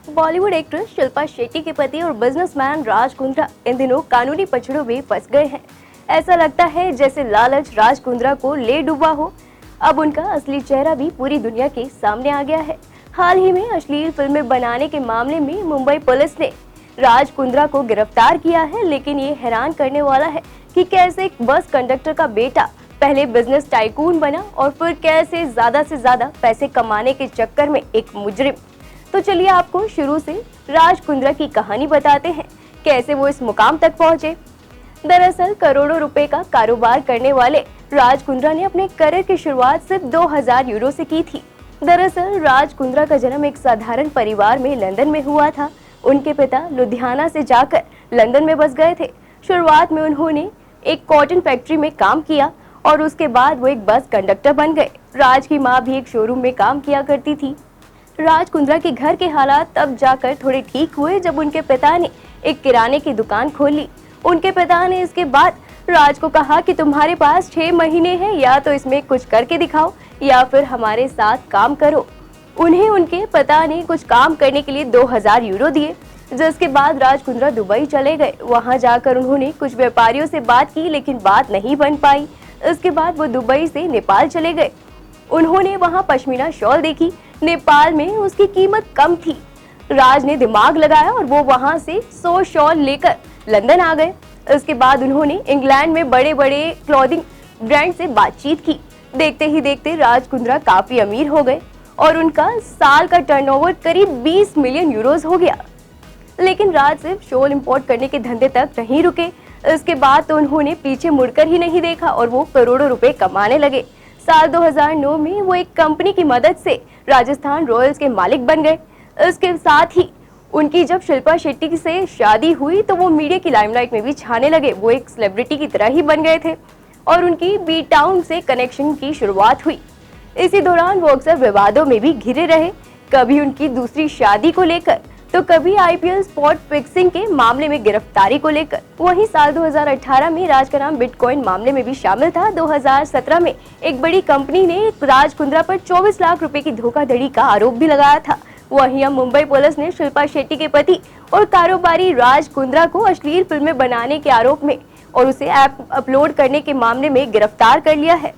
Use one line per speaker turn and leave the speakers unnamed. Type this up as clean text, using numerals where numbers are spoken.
Bollywood actress Shilpa Shetty के पति और बिजनेसमैन राज कुंद्रा इन दिनों कानूनी पचड़ों में फंस गए हैं। ऐसा लगता है जैसे लालच राज कुंद्रा को ले डूबा हो। अब उनका असली चेहरा भी पूरी दुनिया के सामने आ गया है। हाल ही में अश्लील फिल्में बनाने के मामले में मुंबई पुलिस ने राज कुंद्रा को गिरफ्तार किया है, लेकिन ये हैरान करने वाला है कि कैसे एक बस कंडक्टर का बेटा पहले बिजनेस टाइकून बना और फिर कैसे ज्यादा से ज्यादा पैसे कमाने के चक्कर में एक मुजरिम। तो चलिए आपको शुरू से राज कुंद्रा की कहानी बताते हैं, कैसे वो इस मुकाम तक पहुंचे। दरअसल करोड़ों रुपए का कारोबार करने वाले राज कुंद्रा ने अपने करियर की शुरुआत सिर्फ 2000 यूरो से की थी। दरअसल राज कुंद्रा का जन्म एक साधारण परिवार में लंदन में हुआ था। उनके पिता लुधियाना से जाकर लंदन में बस गए थे। शुरुआत में उन्होंने एक कॉटन फैक्ट्री में काम किया और उसके बाद वो एक बस कंडक्टर बन गए। राज की माँ भी एक शोरूम में काम किया करती थी। राज कुंद्रा के घर के हालात तब जाकर थोड़े ठीक हुए जब उनके पिता ने एक किराने की दुकान खोल ली। उनके पिता ने इसके बाद राज को कहा कि तुम्हारे पास 6 महीने हैं, या तो इसमें कुछ करके दिखाओ या फिर हमारे साथ काम करो। उन्हें उनके पिता ने कुछ काम करने के लिए 2000 यूरो दिए, जिसके बाद राज कुंद्रा दुबई चले गए। वहां जाकर उन्होंने कुछ व्यापारियों से बात की, लेकिन बात नहीं बन पाई। इसके बाद वो दुबई से नेपाल चले गए। उन्होंने वहां पश्मीना शॉल देखी। नेपाल में उसकी कीमत कम थी। राज ने दिमाग लगाया और वो वहां से 100 शॉल लेकर लंदन आ गए। इसके बाद उन्होंने इंग्लैंड में बड़े बड़े क्लॉथिंग ब्रांड से बातचीत की। देखते ही देखते राज कुंद्रा काफी अमीर हो गए और उनका साल का टर्नओवर करीब 20 मिलियन यूरोज हो गया। लेकिन राज सिर्फ शॉल इंपोर्ट करने के धंधे तक नहीं रुके। इसके बाद तो उन्होंने पीछे मुड़कर ही नहीं देखा और वो करोड़ों रुपए कमाने लगे। साल 2009 में वो एक कंपनी की मदद से राजस्थान रॉयल्स के मालिक बन गए। इसके साथ ही उनकी जब शिल्पा शेट्टी से शादी हुई तो वो मीडिया की लाइमलाइट में भी छाने लगे। वो एक सेलिब्रिटी की तरह ही बन गए थे और उनकी बी टाउन से कनेक्शन की शुरुआत हुई। इसी दौरान वो अक्सर विवादों में भी घिरे रहे, कभी उनकी दूसरी शादी को लेकर तो कभी आईपीएल स्पॉट फिक्सिंग के मामले में गिरफ्तारी को लेकर। वहीं साल 2018 में राज का नाम बिटकॉइन मामले में भी शामिल था। 2017 में एक बड़ी कंपनी ने राज कुंद्रा पर 24 लाख रुपए की धोखाधड़ी का आरोप भी लगाया था। वहीं अब मुंबई पुलिस ने शिल्पा शेट्टी के पति और कारोबारी राज कुंद्रा को अश्लील फिल्में बनाने के आरोप में और उसे ऐप अपलोड करने के मामले में गिरफ्तार कर लिया है।